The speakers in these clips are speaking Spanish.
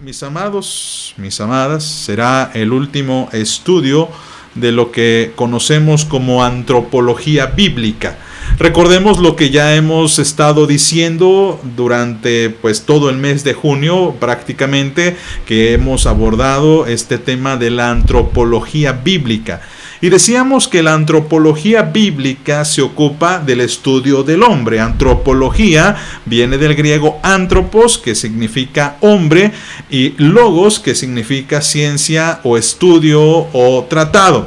Mis amados, mis amadas, será el último estudio de lo que conocemos como antropología bíblica. Recordemos lo que ya hemos estado diciendo durante todo el mes de junio, prácticamente, que hemos abordado este tema de la antropología bíblica. Y decíamos que la antropología bíblica se ocupa del estudio del hombre. Antropología viene del griego antropos, que significa hombre, y logos, que significa ciencia o estudio o tratado.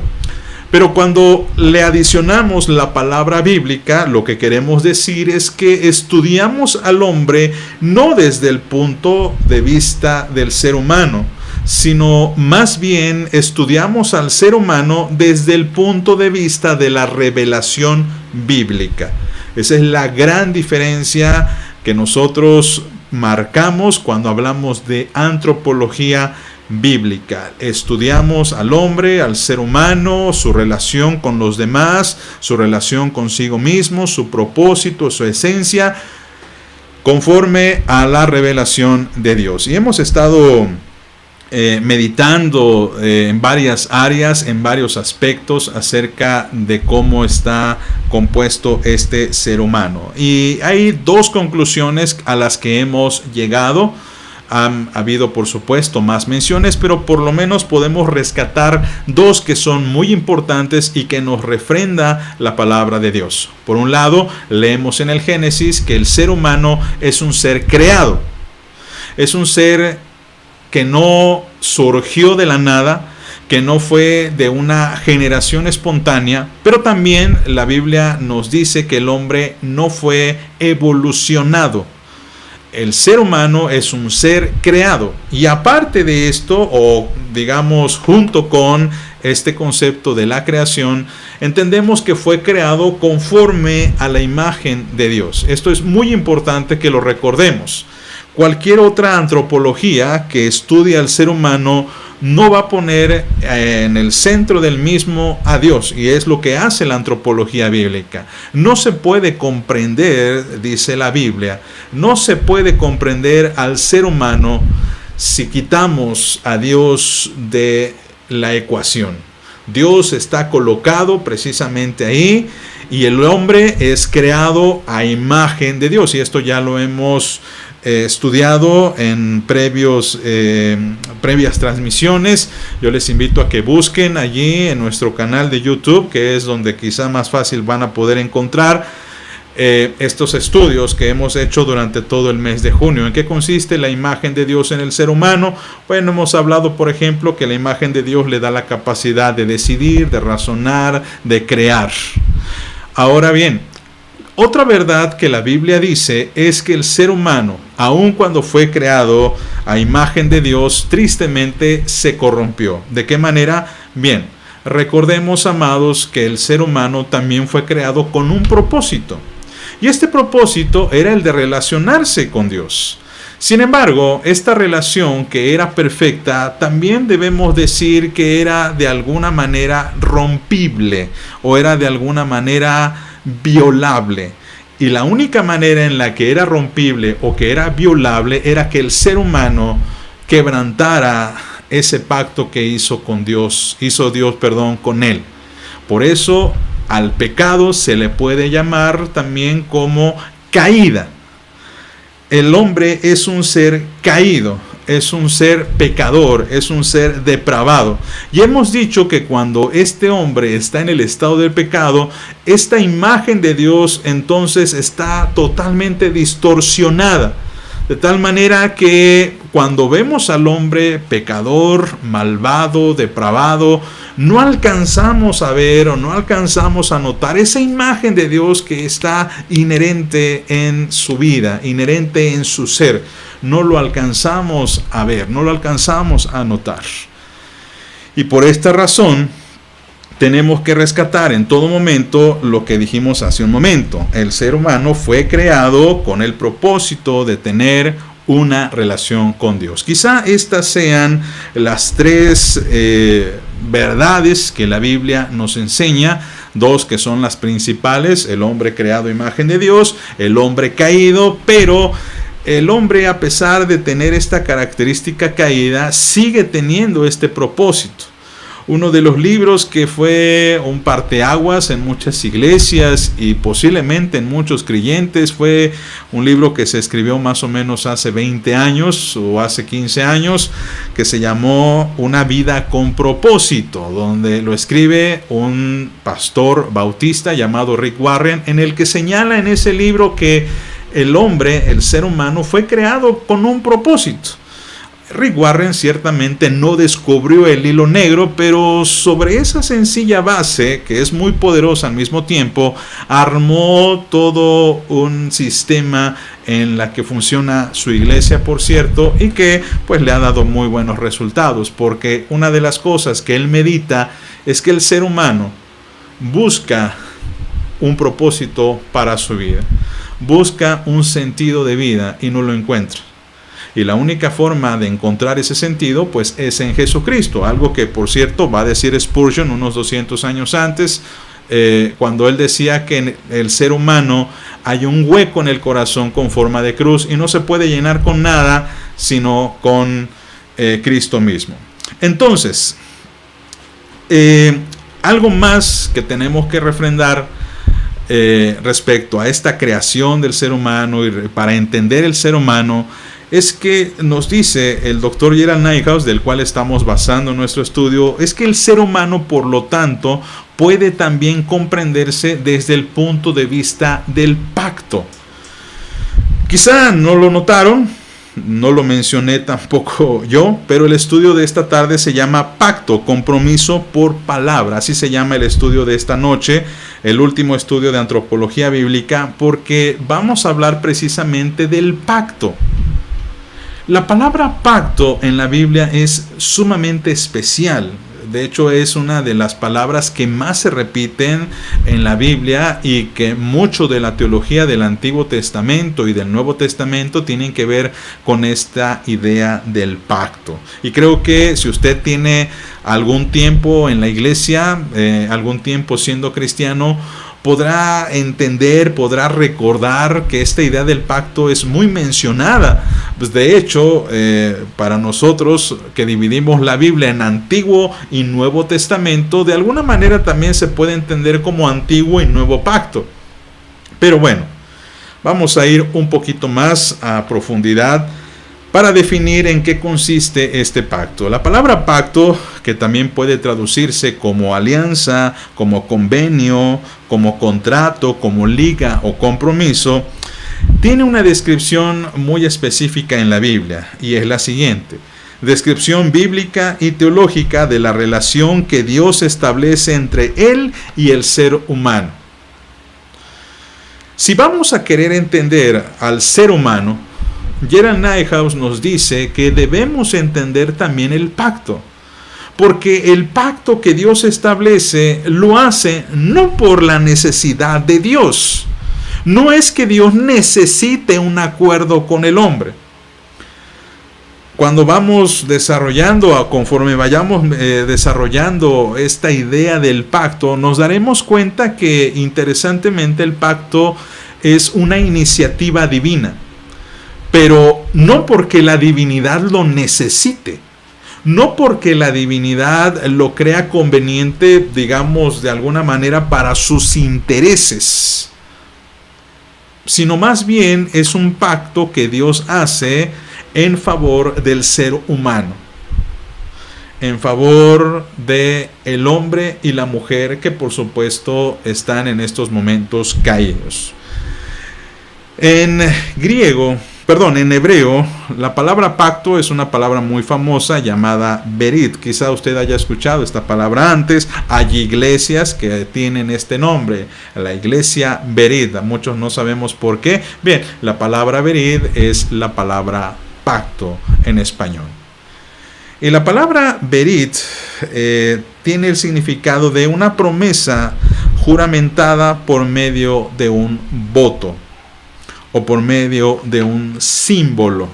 Pero cuando le adicionamos la palabra bíblica, lo que queremos decir es que estudiamos al hombre no desde el punto de vista del ser humano, sino más bien estudiamos al ser humano desde el punto de vista de la revelación bíblica. Esa es la gran diferencia que nosotros marcamos cuando hablamos de antropología bíblica. Estudiamos al hombre, al ser humano, su relación con los demás, su relación consigo mismo, su propósito, su esencia, conforme a la revelación de Dios. Y hemos estado meditando en varias áreas, en varios aspectos acerca de cómo está compuesto este ser humano. Y hay dos conclusiones a las que hemos llegado. Han habido, por supuesto, más menciones, pero por lo menos podemos rescatar dos que son muy importantes y que nos refrenda la palabra de Dios. Por un lado, leemos en el Génesis que el ser humano es un ser creado. Es un ser que no surgió de la nada, que no fue de una generación espontánea, pero también la Biblia nos dice que el hombre no fue evolucionado. El ser humano es un ser creado. Y aparte de esto, o digamos junto con este concepto de la creación, entendemos que fue creado conforme a la imagen de Dios. Esto es muy importante que lo recordemos. Cualquier otra antropología que estudie al ser humano no va a poner en el centro del mismo a Dios, y es lo que hace la antropología bíblica. No se puede comprender, dice la Biblia, no se puede comprender al ser humano si quitamos a Dios de la ecuación. Dios está colocado precisamente ahí, y el hombre es creado a imagen de Dios, y esto ya lo hemos estudiado en previas transmisiones. Yo les invito a que busquen allí en nuestro canal de YouTube, que es donde quizá más fácil van a poder encontrar estos estudios que hemos hecho durante todo el mes de junio. ¿En qué consiste la imagen de Dios en el ser humano? Bueno, hemos hablado, por ejemplo, que la imagen de Dios le da la capacidad de decidir, de razonar, de crear. Ahora bien, otra verdad que la Biblia dice es que el ser humano, aun cuando fue creado a imagen de Dios, tristemente se corrompió. ¿De qué manera? Bien, recordemos, amados, que el ser humano también fue creado con un propósito. Y este propósito era el de relacionarse con Dios. Sin embargo, esta relación, que era perfecta, también debemos decir que era de alguna manera rompible, o era de alguna manera violable. Y la única manera en la que era rompible o que era violable era que el ser humano quebrantara ese pacto que hizo Dios con él. Por eso al pecado se le puede llamar también como caída. El hombre es un ser caído, es un ser pecador, es un ser depravado. Y hemos dicho que cuando este hombre está en el estado del pecado, esta imagen de Dios entonces está totalmente distorsionada. De tal manera que cuando vemos al hombre pecador, malvado, depravado, no alcanzamos a ver o no alcanzamos a notar esa imagen de Dios que está inherente en su vida, inherente en su ser. No lo alcanzamos a ver, no lo alcanzamos a notar. Y por esta razón tenemos que rescatar en todo momento lo que dijimos hace un momento. El ser humano fue creado con el propósito de tener una relación con Dios. Quizá estas sean las tres verdades que la Biblia nos enseña. Dos que son las principales: el hombre creado a imagen de Dios, el hombre caído, pero el hombre, a pesar de tener esta característica caída, sigue teniendo este propósito. Uno de los libros que fue un parteaguas en muchas iglesias y posiblemente en muchos creyentes fue un libro que se escribió más o menos hace 20 años o hace 15 años, que se llamó Una vida con propósito, donde lo escribe un pastor bautista llamado Rick Warren, en el que señala en ese libro que el hombre, el ser humano, fue creado con un propósito. Rick Warren ciertamente no descubrió el hilo negro, pero sobre esa sencilla base, que es muy poderosa al mismo tiempo, armó todo un sistema en la que funciona su iglesia, por cierto, y que pues le ha dado muy buenos resultados, porque una de las cosas que él medita es que el ser humano busca un propósito para su vida, busca un sentido de vida y no lo encuentra. Y la única forma de encontrar ese sentido pues es en Jesucristo, algo que por cierto va a decir Spurgeon unos 200 años antes, cuando él decía que en el ser humano hay un hueco en el corazón con forma de cruz y no se puede llenar con nada sino con Cristo mismo. Entonces, algo más que tenemos que refrendar respecto a esta creación del ser humano y para entender el ser humano, es que nos dice el doctor Gerald Niehaus, del cual estamos basando nuestro estudio, es que el ser humano, por lo tanto, puede también comprenderse desde el punto de vista del pacto. Quizá no lo notaron, no lo mencioné tampoco yo, pero el estudio de esta tarde se llama Pacto, Compromiso por Palabra. Así se llama el estudio de esta noche, el último estudio de antropología bíblica, porque vamos a hablar precisamente del pacto. La palabra pacto en la Biblia es sumamente especial. De hecho, es una de las palabras que más se repiten en la Biblia y que mucho de la teología del Antiguo Testamento y del Nuevo Testamento tienen que ver con esta idea del pacto. Y creo que si usted tiene algún tiempo en la iglesia, algún tiempo siendo cristiano, podrá entender, podrá recordar que esta idea del pacto es muy mencionada. Pues de hecho, para nosotros que dividimos la Biblia en Antiguo y Nuevo Testamento, de alguna manera también se puede entender como Antiguo y Nuevo Pacto. Pero bueno, vamos a ir un poquito más a profundidad para definir en qué consiste este pacto. La palabra pacto, que también puede traducirse como alianza, como convenio, como contrato, como liga o compromiso, tiene una descripción muy específica en la Biblia y es la siguiente: descripción bíblica y teológica de la relación que Dios establece entre Él y el ser humano. Si vamos a querer entender al ser humano, Gerald Niehaus nos dice que debemos entender también el pacto, porque el pacto que Dios establece lo hace no por la necesidad de Dios. No es que Dios necesite un acuerdo con el hombre. Cuando vamos desarrollando, conforme vayamos desarrollando esta idea del pacto, nos daremos cuenta que interesantemente el pacto es una iniciativa divina. Pero no porque la divinidad lo necesite, no porque la divinidad lo crea conveniente, digamos, de alguna manera para sus intereses, sino más bien es un pacto que Dios hace en favor del ser humano, en favor de el hombre y la mujer que por supuesto están en estos momentos caídos. En hebreo, la palabra pacto es una palabra muy famosa llamada berit. Quizá usted haya escuchado esta palabra antes. Hay iglesias que tienen este nombre, la iglesia berit. Muchos no sabemos por qué. Bien, la palabra berit es la palabra pacto en español. Y la palabra berit tiene el significado de una promesa juramentada por medio de un voto o por medio de un símbolo.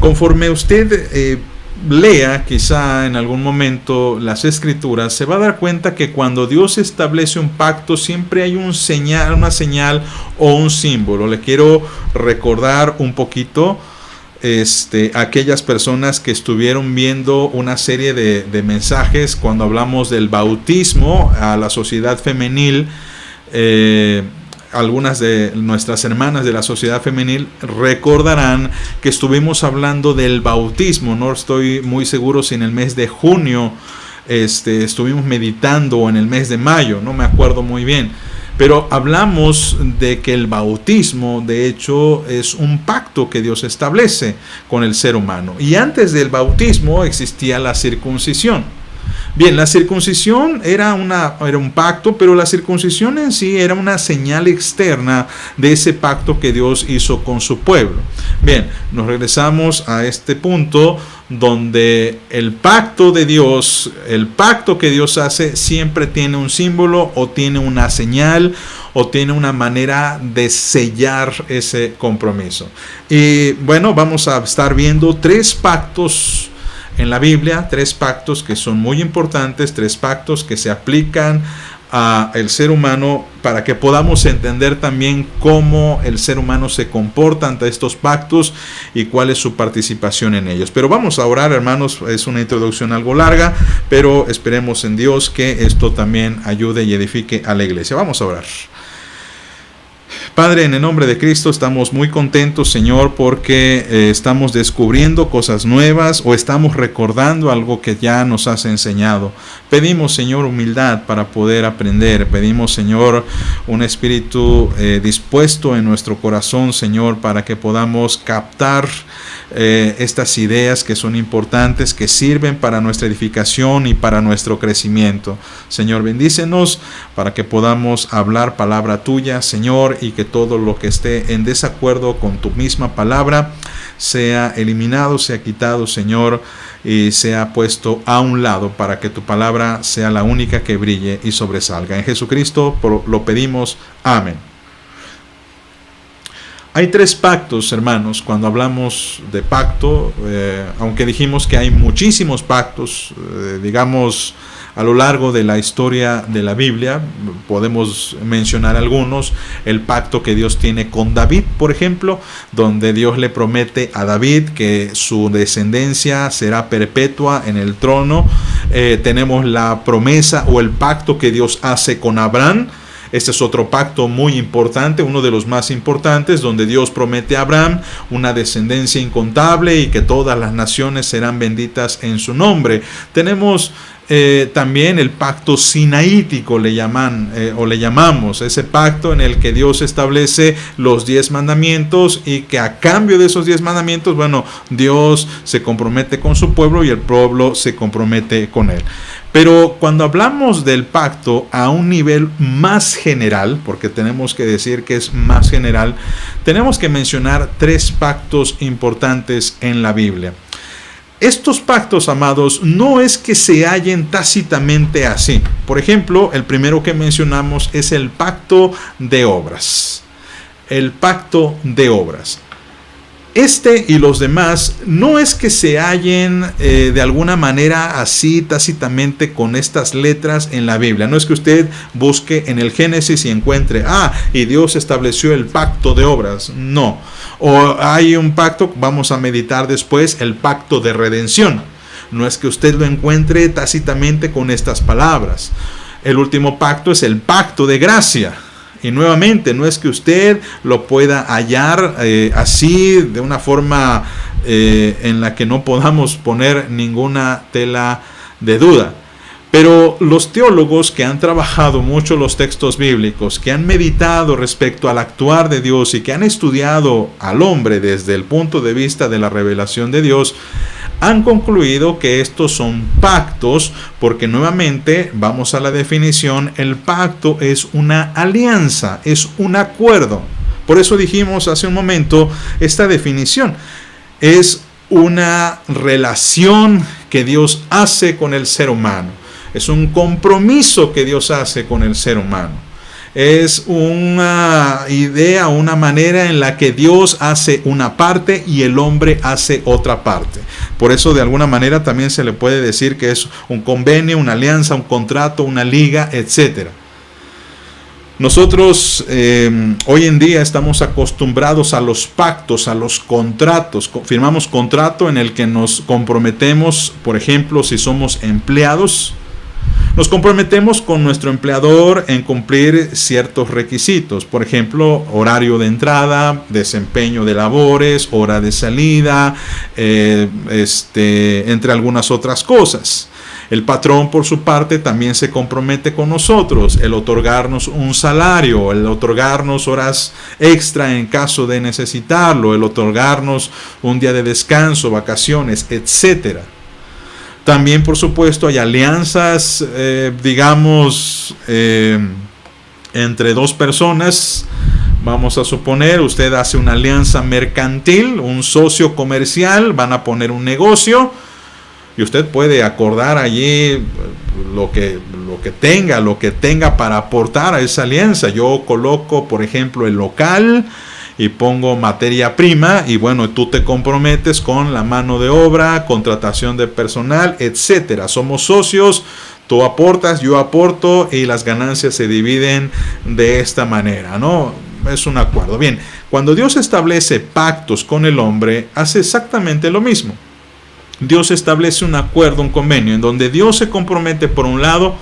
Conforme usted lea quizá en algún momento las Escrituras, se va a dar cuenta que cuando Dios establece un pacto siempre hay una señal o un símbolo. Le quiero recordar un poquito aquellas personas que estuvieron viendo una serie de mensajes cuando hablamos del bautismo a la sociedad femenil. Algunas de nuestras hermanas de la sociedad femenil recordarán que estuvimos hablando del bautismo. No estoy muy seguro si en el mes de junio estuvimos meditando o en el mes de mayo, no me acuerdo muy bien. Pero hablamos de que el bautismo, de hecho, es un pacto que Dios establece con el ser humano. Y antes del bautismo existía la circuncisión. Bien, la circuncisión era un pacto, pero la circuncisión en sí era una señal externa de ese pacto que Dios hizo con su pueblo. Bien, nos regresamos a este punto donde el pacto de Dios, el pacto que Dios hace, siempre tiene un símbolo o tiene una señal o tiene una manera de sellar ese compromiso. Y bueno, vamos a estar viendo 3 pactos en la Biblia, 3 pactos que son muy importantes, 3 pactos que se aplican al ser humano para que podamos entender también cómo el ser humano se comporta ante estos pactos y cuál es su participación en ellos. Pero vamos a orar, hermanos, es una introducción algo larga, pero esperemos en Dios que esto también ayude y edifique a la iglesia. Vamos a orar. Padre, en el nombre de Cristo estamos muy contentos, Señor, porque estamos descubriendo cosas nuevas o estamos recordando algo que ya nos has enseñado. Pedimos, Señor, humildad para poder aprender. Pedimos, Señor, un espíritu dispuesto en nuestro corazón, Señor, para que podamos captar estas ideas que son importantes, que sirven para nuestra edificación y para nuestro crecimiento. Señor, bendícenos para que podamos hablar palabra tuya, Señor, y que todo lo que esté en desacuerdo con tu misma palabra sea eliminado, sea quitado, Señor, y sea puesto a un lado para que tu palabra sea la única que brille y sobresalga. En Jesucristo lo pedimos. Amén. Hay 3 pactos, hermanos, cuando hablamos de pacto, aunque dijimos que hay muchísimos pactos, digamos, a lo largo de la historia de la Biblia, podemos mencionar algunos. El pacto que Dios tiene con David, por ejemplo, donde Dios le promete a David que su descendencia será perpetua en el trono. Tenemos la promesa o el pacto que Dios hace con Abraham. Este es otro pacto muy importante, uno de los más importantes, donde Dios promete a Abraham una descendencia incontable y que todas las naciones serán benditas en su nombre. Tenemos también el pacto sinaítico, le llamamos, ese pacto en el que Dios establece los 10 mandamientos y que a cambio de esos 10 mandamientos, bueno, Dios se compromete con su pueblo y el pueblo se compromete con él. Pero cuando hablamos del pacto a un nivel más general, porque tenemos que decir que es más general, tenemos que mencionar 3 pactos importantes en la Biblia. Estos pactos, amados, no es que se hallen tácitamente así. Por ejemplo, el primero que mencionamos es el pacto de obras. El pacto de obras. Este y los demás no es que se hallen de alguna manera así tácitamente con estas letras en la Biblia. No es que usted busque en el Génesis y encuentre, y Dios estableció el pacto de obras. No. O hay un pacto, vamos a meditar después, el pacto de redención. No es que usted lo encuentre tácitamente con estas palabras. El último pacto es el pacto de gracia. Y nuevamente, no es que usted lo pueda hallar así, de una forma en la que no podamos poner ninguna tela de duda. Pero los teólogos que han trabajado mucho los textos bíblicos, que han meditado respecto al actuar de Dios y que han estudiado al hombre desde el punto de vista de la revelación de Dios, han concluido que estos son pactos, porque nuevamente, vamos a la definición, el pacto es una alianza, es un acuerdo. Por eso dijimos hace un momento esta definición. Es una relación que Dios hace con el ser humano. Es un compromiso que Dios hace con el ser humano. Es una idea, una manera en la que Dios hace una parte y el hombre hace otra parte. Por eso de alguna manera también se le puede decir que es un convenio, una alianza, un contrato, una liga, etcétera. Nosotros hoy en día estamos acostumbrados a los pactos, a los contratos. Firmamos contrato en el que nos comprometemos, por ejemplo, si somos empleados, nos comprometemos con nuestro empleador en cumplir ciertos requisitos. Por ejemplo, horario de entrada, desempeño de labores, hora de salida, entre algunas otras cosas. El patrón, por su parte, también se compromete con nosotros, el otorgarnos un salario, el otorgarnos horas extra en caso de necesitarlo, el otorgarnos un día de descanso, vacaciones, etcétera. También, por supuesto, hay alianzas, entre dos personas. Vamos a suponer, usted hace una alianza mercantil, un socio comercial, van a poner un negocio. Y usted puede acordar allí lo que tenga para aportar a esa alianza. Yo coloco, por ejemplo, el local y pongo materia prima y bueno, tú te comprometes con la mano de obra, contratación de personal, etcétera. Somos socios, tú aportas, yo aporto y las ganancias se dividen de esta manera, ¿no? Es un acuerdo. Bien, cuando Dios establece pactos con el hombre, hace exactamente lo mismo. Dios establece un acuerdo, un convenio, en donde Dios se compromete por un lado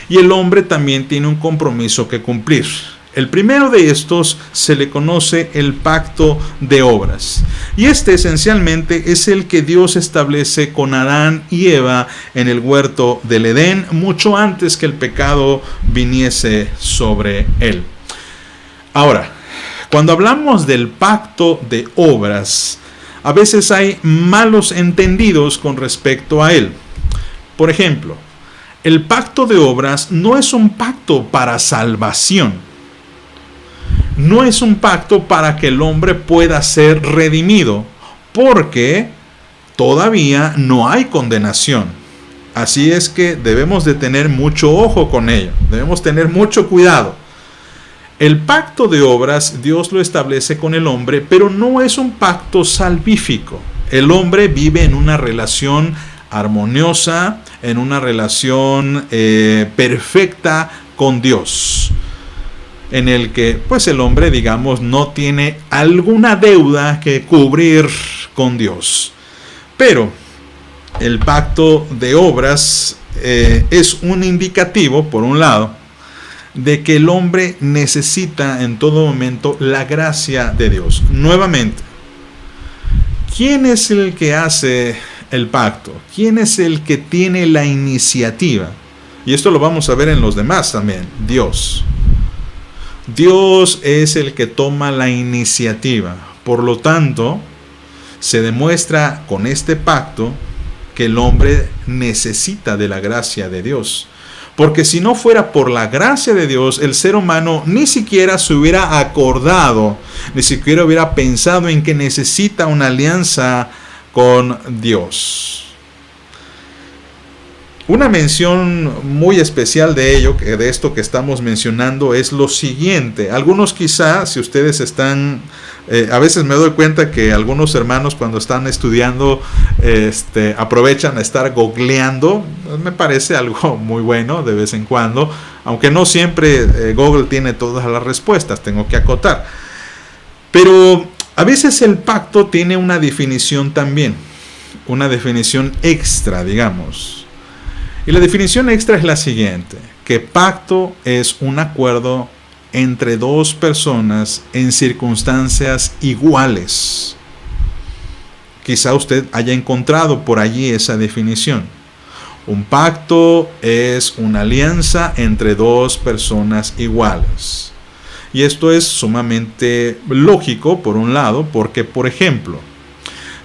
y el hombre también tiene un compromiso que cumplir. El primero de estos se le conoce el pacto de obras. Y este esencialmente es el que Dios establece con Adán y Eva en el huerto del Edén, mucho antes que el pecado viniese sobre él. Ahora, cuando hablamos del pacto de obras, a veces hay malos entendidos con respecto a él. Por ejemplo, el pacto de obras no es un pacto para salvación. No es un pacto para que el hombre pueda ser redimido, porque todavía no hay condenación. Así es que debemos de tener mucho ojo con ello. Debemos tener mucho cuidado. El pacto de obras Dios lo establece con el hombre, pero no es un pacto salvífico. El hombre vive en una relación armoniosa, en una relación perfecta con Dios, en el que pues el hombre, digamos, no tiene alguna deuda que cubrir con Dios. Pero el pacto de obras es un indicativo, por un lado, de que el hombre necesita en todo momento la gracia de Dios. Nuevamente, ¿quién es el que hace el pacto? ¿Quién es el que tiene la iniciativa? Y esto lo vamos a ver en los demás también. Dios. Dios es el que toma la iniciativa. Por lo tanto, se demuestra con este pacto que el hombre necesita de la gracia de Dios. Porque si no fuera por la gracia de Dios, el ser humano ni siquiera se hubiera acordado, ni siquiera hubiera pensado en que necesita una alianza con Dios. Una mención muy especial de ello, de esto que estamos mencionando, es lo siguiente. Algunos quizá, si ustedes están, a veces me doy cuenta que algunos hermanos cuando están estudiando aprovechan a estar googleando. Me parece algo muy bueno de vez en cuando, aunque no siempre Google tiene todas las respuestas, tengo que acotar. Pero a veces el pacto tiene una definición también, una definición extra, digamos. Y la definición extra es la siguiente, que pacto es un acuerdo entre dos personas en circunstancias iguales. Quizá usted haya encontrado por allí esa definición. Un pacto es una alianza entre dos personas iguales. Y esto es sumamente lógico, por un lado, porque, por ejemplo,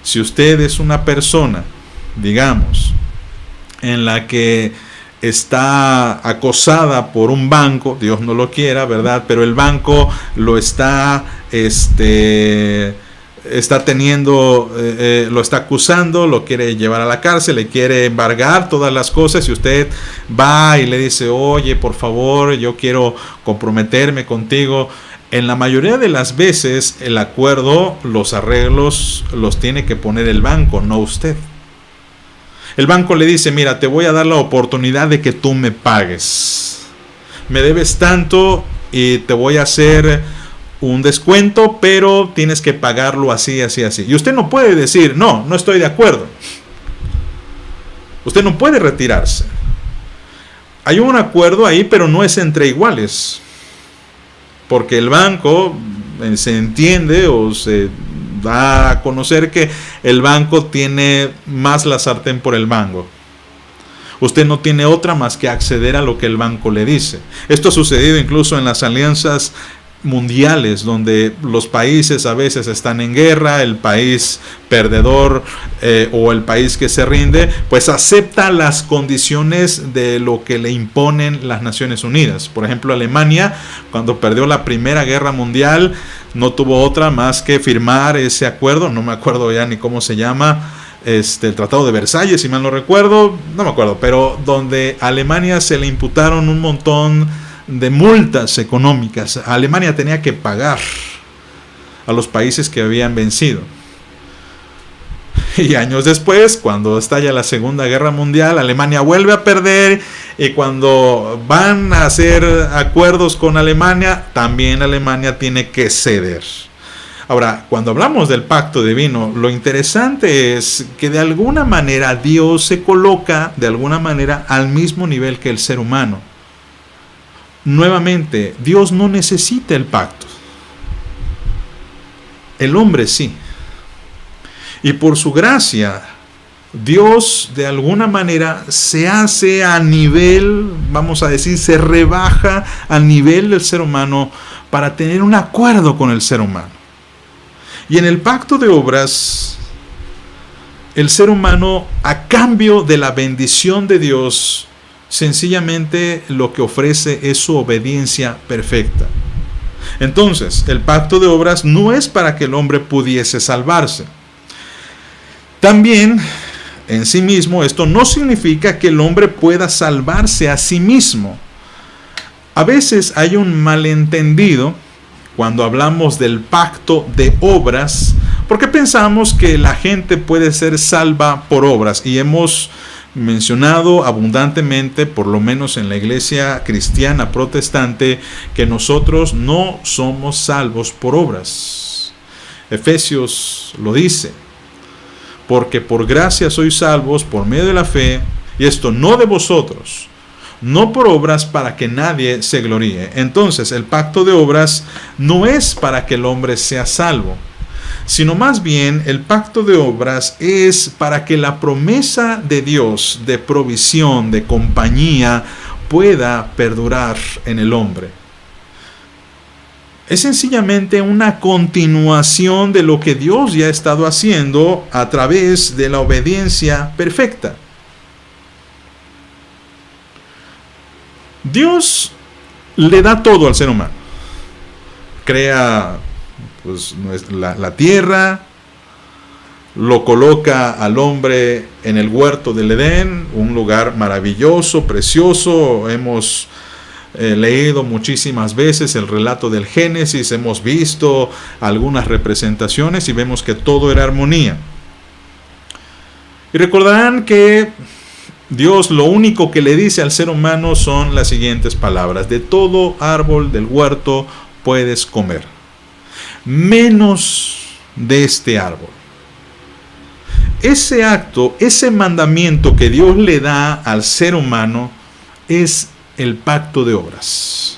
si usted es una persona, digamos, en la que está acosada por un banco, Dios no lo quiera, ¿verdad? Pero el banco lo está está teniendo, lo está acusando, lo quiere llevar a la cárcel, le quiere embargar todas las cosas, y usted va y le dice, oye, por favor, yo quiero comprometerme contigo. En la mayoría de las veces el acuerdo, los arreglos los tiene que poner el banco, no usted. El banco le dice, mira, te voy a dar la oportunidad de que tú me pagues. Me debes tanto y te voy a hacer un descuento, pero tienes que pagarlo así, así, así. Y usted no puede decir, no estoy de acuerdo. Usted no puede retirarse. Hay un acuerdo ahí, pero no es entre iguales. Porque el banco se entiende o se da a conocer que el banco tiene más la sartén por el mango. Usted no tiene otra más que acceder a lo que el banco le dice. Esto ha sucedido incluso en las alianzas mundiales, donde los países a veces están en guerra, el país perdedor o el país que se rinde, pues acepta las condiciones de lo que le imponen las Naciones Unidas. Por ejemplo, Alemania, cuando perdió la Primera Guerra Mundial, no tuvo otra más que firmar ese acuerdo, no me acuerdo ya ni cómo se llama, el Tratado de Versalles, si mal no recuerdo, no me acuerdo, pero donde a Alemania se le imputaron un montón de multas económicas. Alemania tenía que pagar a los países que habían vencido. Y años después, cuando estalla la Segunda Guerra Mundial, Alemania vuelve a perder, y cuando van a hacer acuerdos con Alemania, también Alemania tiene que ceder. Ahora, cuando hablamos del pacto divino, lo interesante es que de alguna manera Dios se coloca de alguna manera al mismo nivel que el ser humano. Nuevamente, Dios no necesita el pacto. El hombre sí. Y por su gracia, Dios de alguna manera se hace a nivel, vamos a decir, se rebaja al nivel del ser humano para tener un acuerdo con el ser humano. Y en el pacto de obras, el ser humano, a cambio de la bendición de Dios, sencillamente lo que ofrece es su obediencia perfecta. Entonces, el pacto de obras no es para que el hombre pudiese salvarse. También, en sí mismo, esto no significa que el hombre pueda salvarse a sí mismo. A veces hay un malentendido cuando hablamos del pacto de obras, porque pensamos que la gente puede ser salva por obras, y hemos mencionado abundantemente, por lo menos en la iglesia cristiana protestante, que nosotros no somos salvos por obras. Efesios lo dice, porque por gracia sois salvos por medio de la fe, y esto no de vosotros, no por obras, para que nadie se gloríe. Entonces, el pacto de obras no es para que el hombre sea salvo, sino más bien el pacto de obras es para que la promesa de Dios de provisión, de compañía, pueda perdurar en el hombre. Es sencillamente una continuación de lo que Dios ya ha estado haciendo a través de la obediencia perfecta. Dios le da todo al ser humano. Crea pues, la tierra, lo coloca al hombre en el huerto del Edén, un lugar maravilloso, precioso. Hemos leído muchísimas veces el relato del Génesis, hemos visto algunas representaciones y vemos que todo era armonía. Y recordarán que Dios lo único que le dice al ser humano son las siguientes palabras: de todo árbol del huerto puedes comer, menos de este árbol. Ese acto, ese mandamiento que Dios le da al ser humano es el pacto de obras.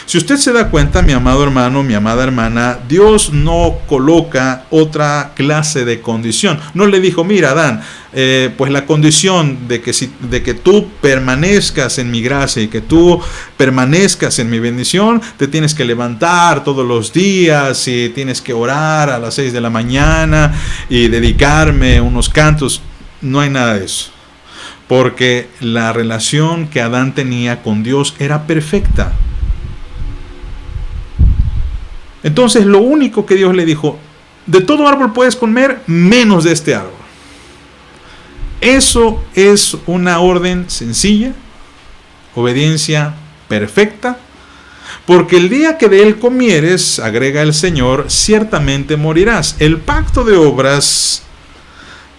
Si usted se da cuenta, mi amado hermano, mi amada hermana, Dios no coloca otra clase de condición. No le dijo, mira, Adán, pues la condición de que tú permanezcas en mi gracia y que tú permanezcas en mi bendición, te tienes que levantar todos los días y tienes que orar a las 6 de la mañana y dedicarme unos cantos. No hay nada de eso. Porque la relación que Adán tenía con Dios era perfecta. Entonces lo único que Dios le dijo, De todo árbol puedes comer, menos de este árbol. Eso es una orden sencilla, obediencia perfecta, porque el día que de él comieres, agrega el Señor, ciertamente morirás. El pacto de obras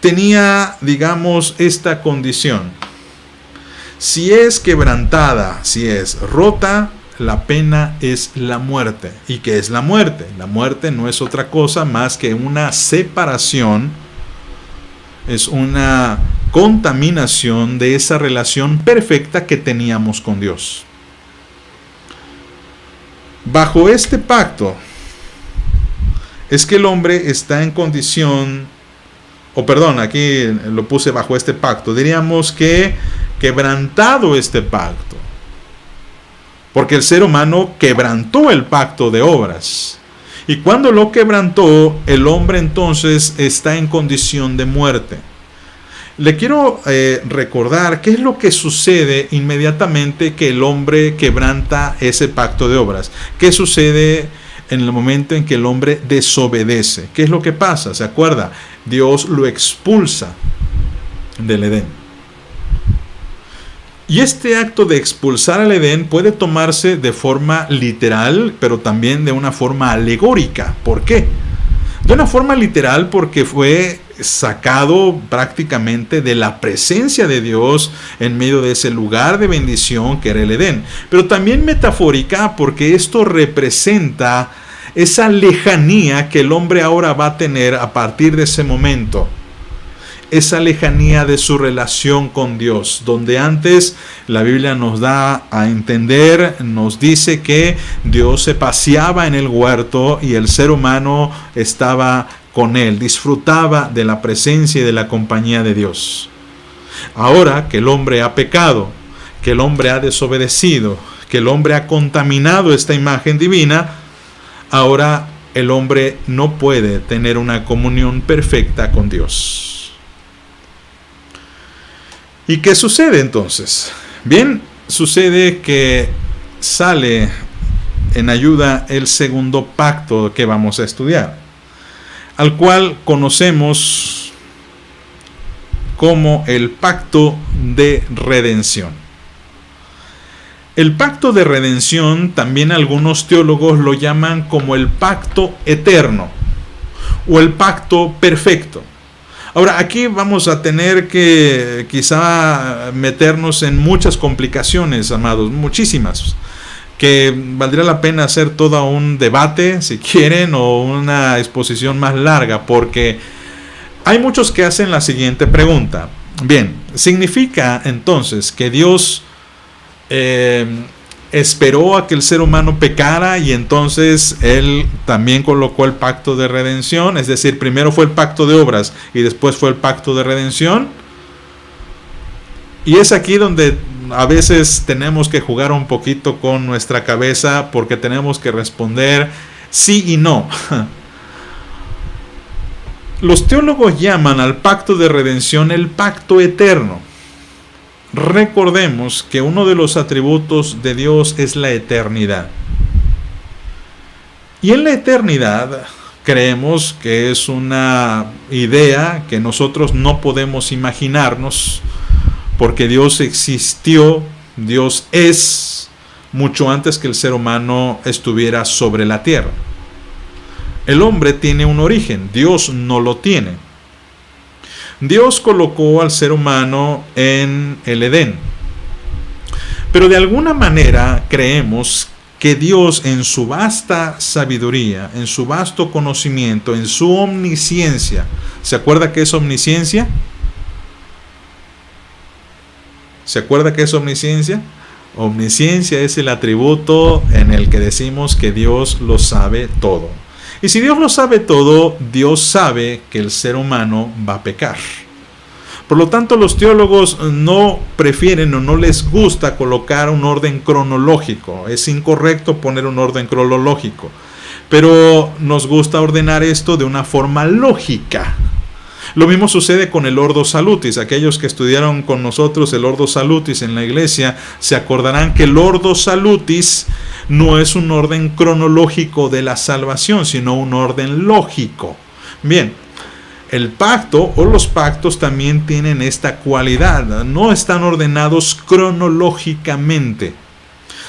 tenía, digamos, esta condición. Si es quebrantada, si es rota, la pena es la muerte. ¿Y qué es la muerte? La muerte no es otra cosa más que una separación, es una contaminación de esa relación perfecta que teníamos con Dios. Bajo este pacto es que el hombre está en condición, aquí lo puse bajo este pacto, diríamos que quebrantado este pacto, porque el ser humano quebrantó el pacto de obras, y cuando lo quebrantó, el hombre entonces está en condición de muerte. Le quiero recordar qué es lo que sucede inmediatamente que el hombre quebranta ese pacto de obras. ¿Qué sucede en el momento en que el hombre desobedece? ¿Qué es lo que pasa? ¿Se acuerda? Dios lo expulsa del Edén. Y este acto de expulsar al Edén puede tomarse de forma literal, pero también de una forma alegórica. ¿Por qué? De una forma literal porque fue sacado prácticamente de la presencia de Dios en medio de ese lugar de bendición que era el Edén. Pero también metafórica porque esto representa esa lejanía que el hombre ahora va a tener a partir de ese momento. Esa lejanía de su relación con Dios, donde antes la Biblia nos da a entender, nos dice que Dios se paseaba en el huerto y el ser humano estaba con él, disfrutaba de la presencia y de la compañía de Dios. Ahora que el hombre ha pecado, que el hombre ha desobedecido, que el hombre ha contaminado esta imagen divina, ahora el hombre no puede tener una comunión perfecta con Dios. ¿Y qué sucede entonces? Bien, sucede que sale en ayuda el segundo pacto que vamos a estudiar, al cual conocemos como el pacto de redención. El pacto de redención también algunos teólogos lo llaman como el pacto eterno o el pacto perfecto. Ahora, aquí vamos a tener que quizá meternos en muchas complicaciones, amados, muchísimas, que valdría la pena hacer todo un debate, si quieren, o una exposición más larga, porque hay muchos que hacen la siguiente pregunta. Bien, ¿significa entonces que Dios esperó a que el ser humano pecara y entonces Él también colocó el pacto de redención? Es decir, primero fue el pacto de obras y después fue el pacto de redención. Y es aquí donde a veces tenemos que jugar un poquito con nuestra cabeza, porque tenemos que responder sí y no. Los teólogos llaman al pacto de redención el pacto eterno. Recordemos que uno de los atributos de Dios es la eternidad. Y en la eternidad creemos que es una idea que nosotros no podemos imaginarnos, porque Dios existió, Dios es, mucho antes que el ser humano estuviera sobre la tierra. El hombre tiene un origen, Dios no lo tiene. Dios colocó al ser humano en el Edén. Pero de alguna manera creemos que Dios, en su vasta sabiduría, en su vasto conocimiento, en su omnisciencia, ¿se acuerda qué es omnisciencia? ¿Se acuerda qué es omnisciencia? Omnisciencia es el atributo en el que decimos que Dios lo sabe todo. Y si Dios lo sabe todo, Dios sabe que el ser humano va a pecar. Por lo tanto, los teólogos no prefieren o no les gusta colocar un orden cronológico. Es incorrecto poner un orden cronológico. Pero nos gusta ordenar esto de una forma lógica. Lo mismo sucede con el Ordo Salutis. Aquellos que estudiaron con nosotros el Ordo Salutis en la iglesia se acordarán que el Ordo Salutis no es un orden cronológico de la salvación, sino un orden lógico. Bien, el pacto o los pactos también tienen esta cualidad. No están ordenados cronológicamente,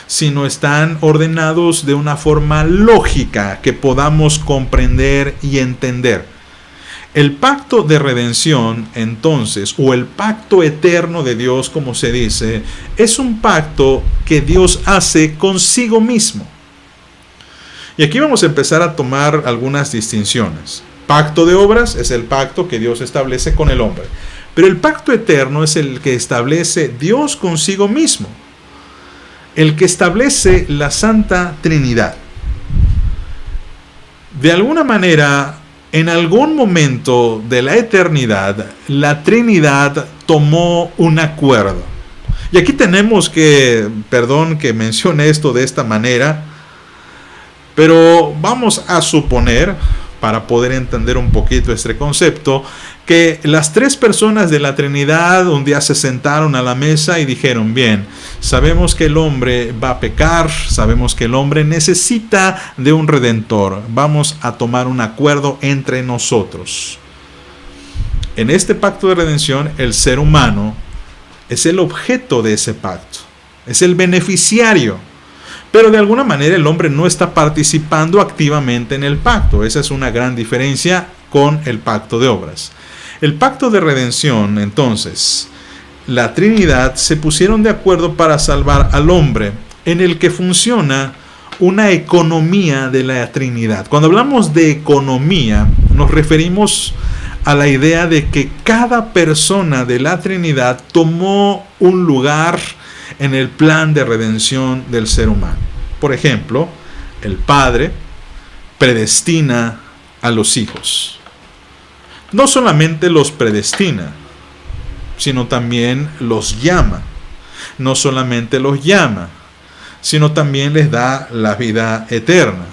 sino están ordenados de una forma lógica que podamos comprender y entender. El pacto de redención, entonces, o el pacto eterno de Dios, como se dice, es un pacto que Dios hace consigo mismo. Y aquí vamos a empezar a tomar algunas distinciones. Pacto de obras es el pacto que Dios establece con el hombre. Pero el pacto eterno es el que establece Dios consigo mismo. El que establece la Santa Trinidad. De alguna manera, en algún momento de la eternidad, la Trinidad tomó un acuerdo. Y aquí tenemos que, perdón que mencione esto de esta manera, pero vamos a suponer, para poder entender un poquito este concepto, que las tres personas de la Trinidad un día se sentaron a la mesa y dijeron: bien, sabemos que el hombre va a pecar, sabemos que el hombre necesita de un redentor, vamos a tomar un acuerdo entre nosotros. En este pacto de redención, el ser humano es el objeto de ese pacto, es el beneficiario. Pero de alguna manera el hombre no está participando activamente en el pacto. Esa es una gran diferencia con el pacto de obras. El pacto de redención, entonces, la Trinidad se pusieron de acuerdo para salvar al hombre, en el que funciona una economía de la Trinidad. Cuando hablamos de economía, nos referimos a la idea de que cada persona de la Trinidad tomó un lugar en el plan de redención del ser humano. Por ejemplo, el Padre predestina a los hijos. No solamente los predestina, sino también los llama. No solamente los llama, sino también les da la vida eterna.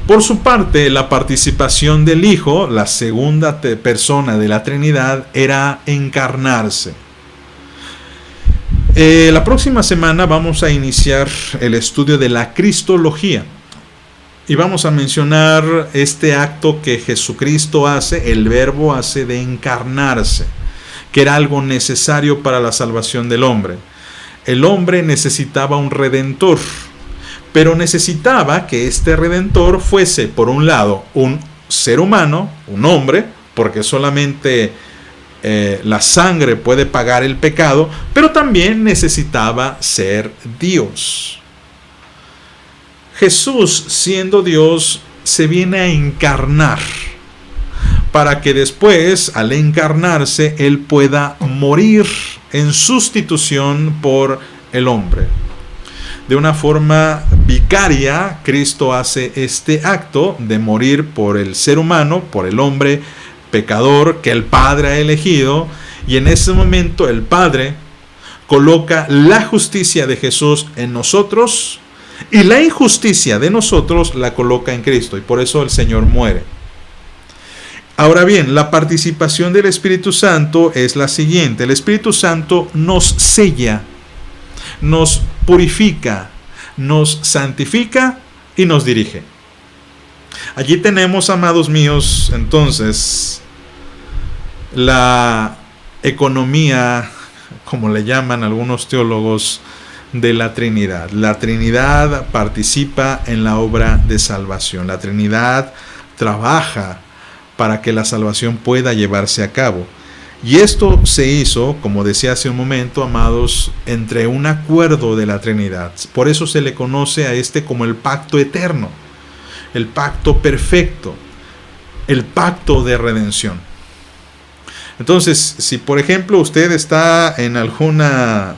Por su parte, la participación del Hijo, la segunda persona de la Trinidad, era encarnarse. La próxima semana vamos a iniciar el estudio de la Cristología y vamos a mencionar este acto que Jesucristo hace, el Verbo hace de encarnarse, que era algo necesario para la salvación del hombre. El hombre necesitaba un redentor, pero necesitaba que este redentor fuese, por un lado, un ser humano, un hombre, porque solamente la sangre puede pagar el pecado, pero también necesitaba ser Dios. Jesús, siendo Dios, se viene a encarnar para que después, al encarnarse, Él pueda morir en sustitución por el hombre. De una forma vicaria, Cristo hace este acto de morir por el ser humano, por el hombre pecador que el Padre ha elegido, y en ese momento el Padre coloca la justicia de Jesús en nosotros y la injusticia de nosotros la coloca en Cristo, y por eso el Señor muere. Ahora bien, la participación del Espíritu Santo es la siguiente: el Espíritu Santo nos sella, nos purifica, nos santifica y nos dirige. Allí tenemos, amados míos, entonces, la economía, como le llaman algunos teólogos, de la Trinidad. La Trinidad participa en la obra de salvación. La Trinidad trabaja para que la salvación pueda llevarse a cabo. Y esto se hizo, como decía hace un momento, amados, entre un acuerdo de la Trinidad. Por eso se le conoce a este como el pacto eterno, el pacto perfecto, el pacto de redención. Entonces, si por ejemplo usted está en alguna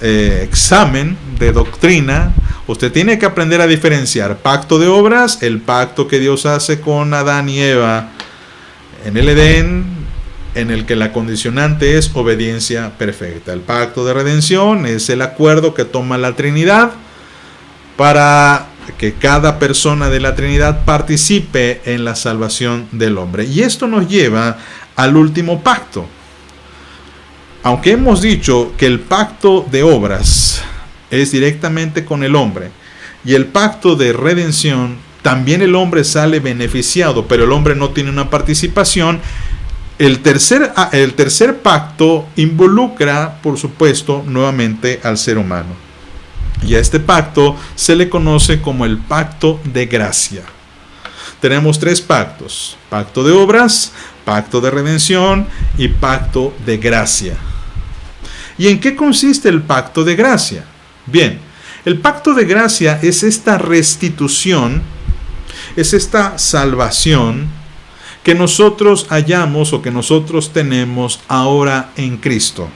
examen de doctrina, usted tiene que aprender a diferenciar pacto de obras, el pacto que Dios hace con Adán y Eva en el Edén, en el que la condicionante es obediencia perfecta. El pacto de redención es el acuerdo que toma la Trinidad para que cada persona de la Trinidad participe en la salvación del hombre. Y esto nos lleva al último pacto. Aunque hemos dicho que el pacto de obras es directamente con el hombre y el pacto de redención también el hombre sale beneficiado, pero el hombre no tiene una participación. El tercer pacto involucra, por supuesto, nuevamente al ser humano. Y a este pacto se le conoce como el pacto de gracia. Tenemos 3 pactos: pacto de obras, pacto de redención y pacto de gracia. ¿Y en qué consiste el pacto de gracia? Bien, el pacto de gracia es esta restitución, es esta salvación que nosotros hallamos o que nosotros tenemos ahora en Cristo.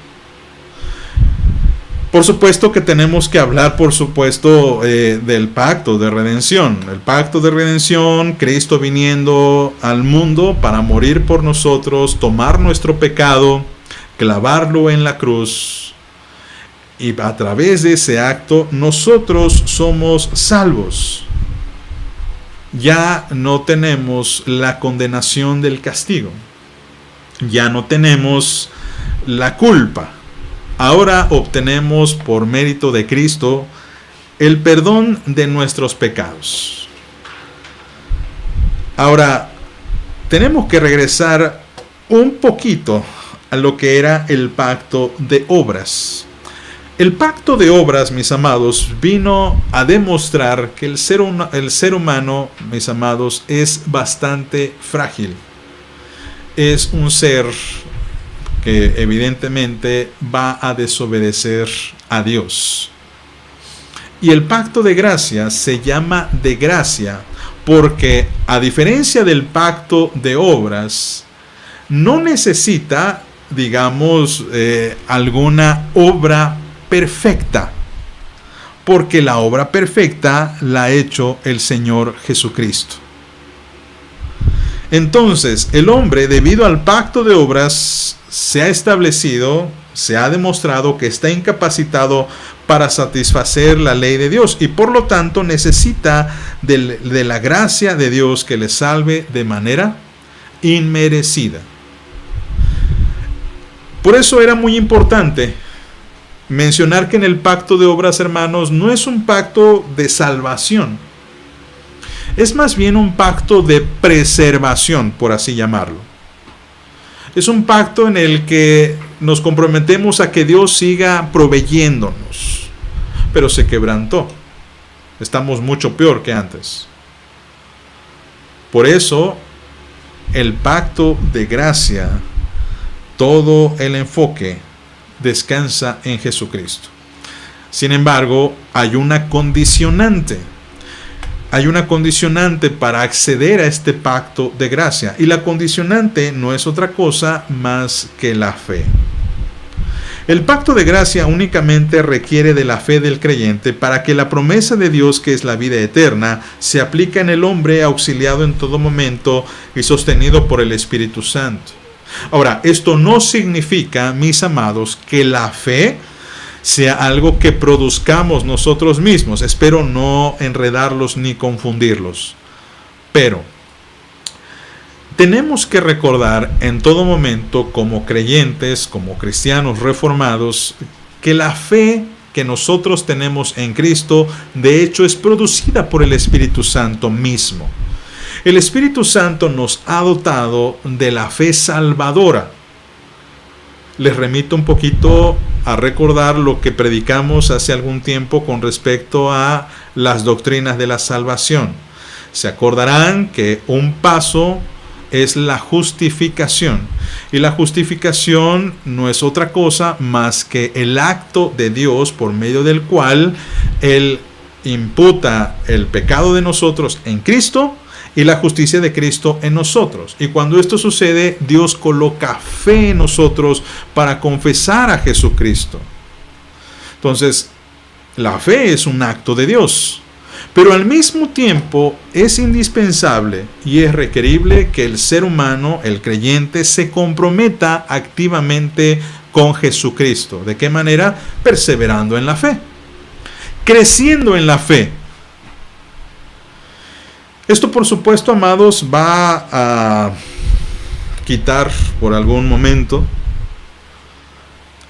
Por supuesto que tenemos que hablar, por supuesto, del pacto de redención. El pacto de redención, Cristo viniendo al mundo para morir por nosotros, tomar nuestro pecado, clavarlo en la cruz. Y a través de ese acto, nosotros somos salvos. Ya no tenemos la condenación del castigo. Ya no tenemos la culpa. Ahora obtenemos por mérito de Cristo el perdón de nuestros pecados. Ahora, tenemos que regresar un poquito a lo que era el pacto de obras. El pacto de obras, mis amados, vino a demostrar que el ser humano, mis amados, es bastante frágil. Es un ser que evidentemente va a desobedecer a Dios. Y el pacto de gracia se llama de gracia porque, a diferencia del pacto de obras, no necesita, digamos, alguna obra perfecta, porque la obra perfecta la ha hecho el Señor Jesucristo. Entonces, el hombre, debido al pacto de obras, se ha establecido, se ha demostrado que está incapacitado para satisfacer la ley de Dios y por lo tanto necesita de la gracia de Dios que le salve de manera inmerecida. Por eso era muy importante mencionar que en el pacto de obras, hermanos, no es un pacto de salvación. Es más bien un pacto de preservación, por así llamarlo. Es un pacto en el que nos comprometemos a que Dios siga proveyéndonos. Pero se quebrantó. Estamos mucho peor que antes. Por eso, el pacto de gracia, todo el enfoque descansa en Jesucristo. Sin embargo, hay una condicionante. Hay una condicionante para acceder a este pacto de gracia. Y la condicionante no es otra cosa más que la fe. El pacto de gracia únicamente requiere de la fe del creyente para que la promesa de Dios, que es la vida eterna, se aplique en el hombre auxiliado en todo momento y sostenido por el Espíritu Santo. Ahora, esto no significa, mis amados, que la fe sea algo que produzcamos nosotros mismos. Espero no enredarlos ni confundirlos. Pero tenemos que recordar en todo momento, como creyentes, como cristianos reformados, que la fe que nosotros tenemos en Cristo, de hecho, es producida por el Espíritu Santo mismo. El Espíritu Santo nos ha dotado de la fe salvadora. Les remito un poquito a recordar lo que predicamos hace algún tiempo con respecto a las doctrinas de la salvación. Se acordarán que un paso es la justificación. Y la justificación no es otra cosa más que el acto de Dios por medio del cual Él imputa el pecado de nosotros en Cristo y la justicia de Cristo en nosotros. Y cuando esto sucede, Dios coloca fe en nosotros para confesar a Jesucristo. Entonces, la fe es un acto de Dios. Pero al mismo tiempo es indispensable y es requerible que el ser humano, el creyente, se comprometa activamente con Jesucristo. ¿De qué manera? Perseverando en la fe, creciendo en la fe. Esto, por supuesto, amados, va a quitar por algún momento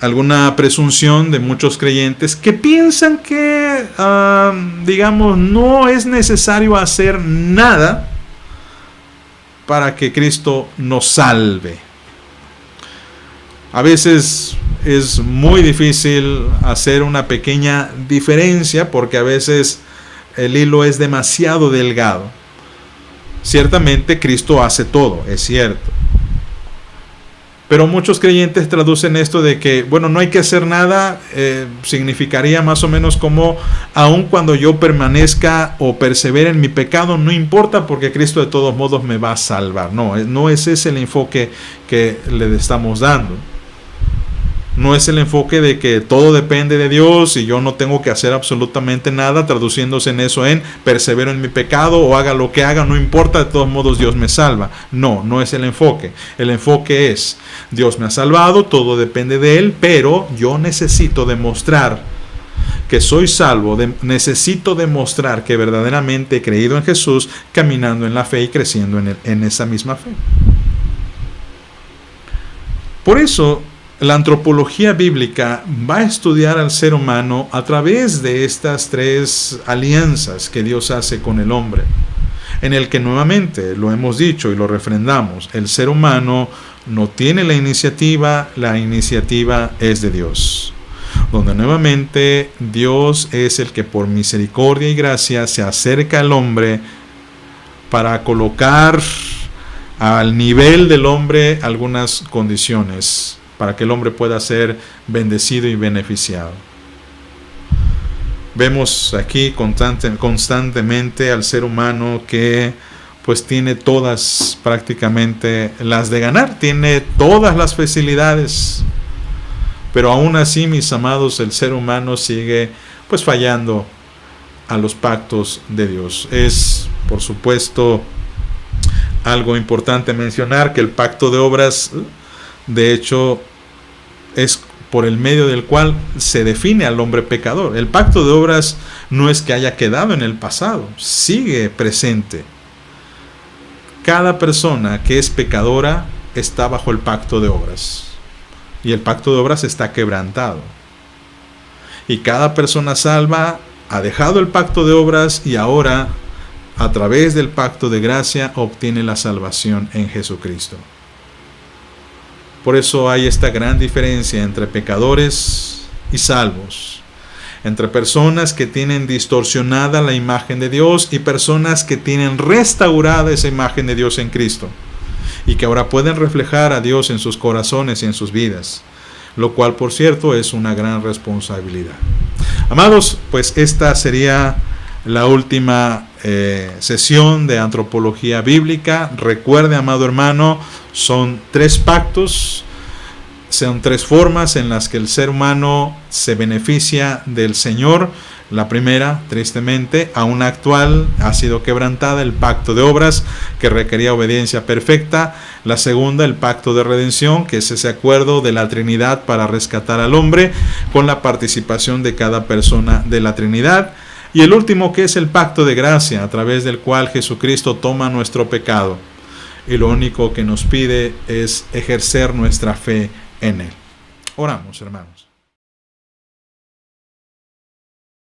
alguna presunción de muchos creyentes que piensan que, digamos, no es necesario hacer nada para que Cristo nos salve. A veces es muy difícil hacer una pequeña diferencia porque a veces el hilo es demasiado delgado. Ciertamente Cristo hace todo, es cierto. Pero muchos creyentes traducen esto de que, bueno, no hay que hacer nada, significaría más o menos como, aun cuando yo permanezca o persevere en mi pecado, no importa porque Cristo de todos modos me va a salvar. No es ese el enfoque que le estamos dando. No es el enfoque de que todo depende de Dios y yo no tengo que hacer absolutamente nada, traduciéndose en eso en persevero en mi pecado o haga lo que haga, no importa, de todos modos Dios me salva. No es el enfoque. El enfoque es, Dios me ha salvado, todo depende de Él, pero yo necesito demostrar que soy salvo, necesito demostrar que verdaderamente he creído en Jesús, caminando en la fe y creciendo en esa misma fe. Por eso, la antropología bíblica va a estudiar al ser humano a través de estas tres alianzas que Dios hace con el hombre, en el que nuevamente lo hemos dicho y lo refrendamos, el ser humano no tiene la iniciativa es de Dios, donde nuevamente Dios es el que por misericordia y gracia se acerca al hombre para colocar al nivel del hombre algunas condiciones para que el hombre pueda ser bendecido y beneficiado. Vemos aquí constantemente al ser humano que pues tiene todas prácticamente las de ganar, tiene todas las facilidades, pero aún así, mis amados, el ser humano sigue pues fallando a los pactos de Dios. Es, por supuesto, algo importante mencionar que el pacto de obras, de hecho, es por el medio del cual se define al hombre pecador. El pacto de obras no es que haya quedado en el pasado, sigue presente. Cada persona que es pecadora está bajo el pacto de obras. Y el pacto de obras está quebrantado. Y cada persona salva ha dejado el pacto de obras y ahora, a través del pacto de gracia, obtiene la salvación en Jesucristo. Por eso hay esta gran diferencia entre pecadores y salvos, entre personas que tienen distorsionada la imagen de Dios y personas que tienen restaurada esa imagen de Dios en Cristo y que ahora pueden reflejar a Dios en sus corazones y en sus vidas, lo cual, por cierto, es una gran responsabilidad. Amados, pues esta sería la última sesión de antropología bíblica. Recuerde, amado hermano, son tres pactos, son tres formas en las que el ser humano se beneficia del Señor. La primera, tristemente, aún actual, ha sido quebrantada, el pacto de obras, que requería obediencia perfecta. La segunda, el pacto de redención, que es ese acuerdo de la Trinidad para rescatar al hombre, con la participación de cada persona de la Trinidad. Y el último, que es el pacto de gracia, a través del cual Jesucristo toma nuestro pecado. Y lo único que nos pide es ejercer nuestra fe en Él. Oramos, hermanos.